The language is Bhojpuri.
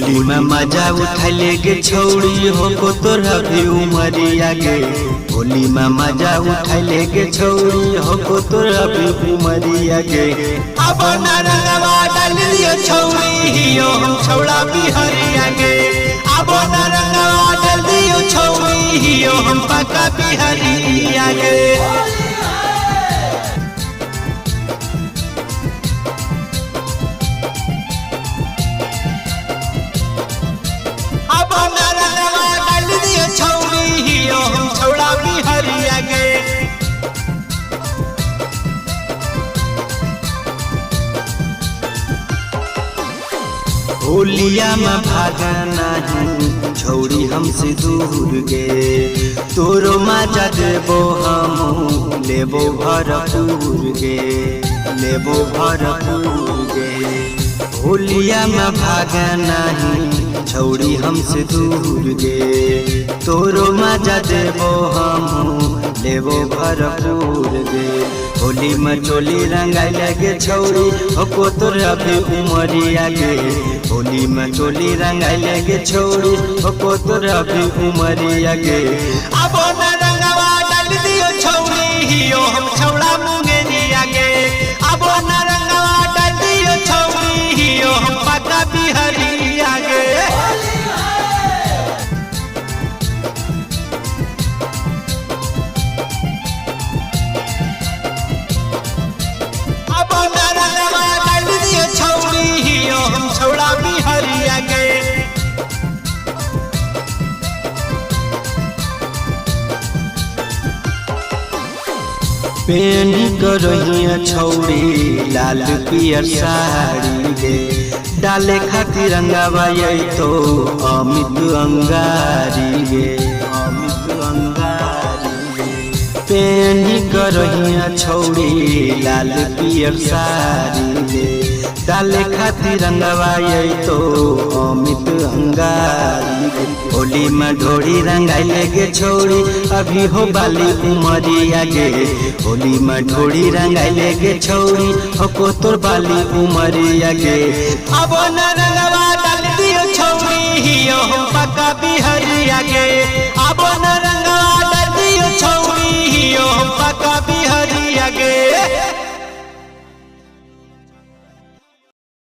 होली में मजा उठाइले गे छौड़ी हो को तोरा भी उमरिया गे। होली में मजा उठाइले गे छौड़ी हो को तोरा भी उमरिया गे। अब ना रंगवा डाल दियो छौड़ी हियो हम छौड़ा बिहारिया गे। अब ना रंगवा डाल दियो छौड़ी हियो हम पक्का बिहारिया गे। होलिया में भागा नहीं छौड़ी हमसे दूर गे। तोरो मजा देबो हम लेबो भरपूर गे, लेबो भरपूर गे। होलिया में भागा नहीं छौड़ी हमसे दूर गे। तोरो मजा देबो हम लेबो भरपूर गे। होली में चोली रंगाई लगे छौड़ी हो तोरा भी उमरिया गे। होली में चोली रंगाई लगे छौड़ी हो तोरा भी उमरिया गे। अब ना रंगवा डाल दियो छौड़ी हियो हम छौड़ा मुंगेरिया गे। अब ना रंगवा डाल दियो छौड़ी हियो हम पक्का बिहारिया गे। पेनी करहिया छौड़ी लाल पियर साड़ी गे। डाले खातिर रंगावा तो अमित अंगारी गे, अमित अंगारी गे। पेनी करहिया छौड़ी लाल पियर साड़ी गे। डाले खातिर रंगावा तो अमित अंगारी गे। होली में ढोड़ी रंगाई लगे छौड़ी अभी हो बाली उमरिया गे। होली में ढोड़ी रंगाई लगे छौड़ी हो को तोर बाली उमरिया गे। अब ना रंगवा डाल दियो छौड़ी हियो हम पक्का बिहारिया गे।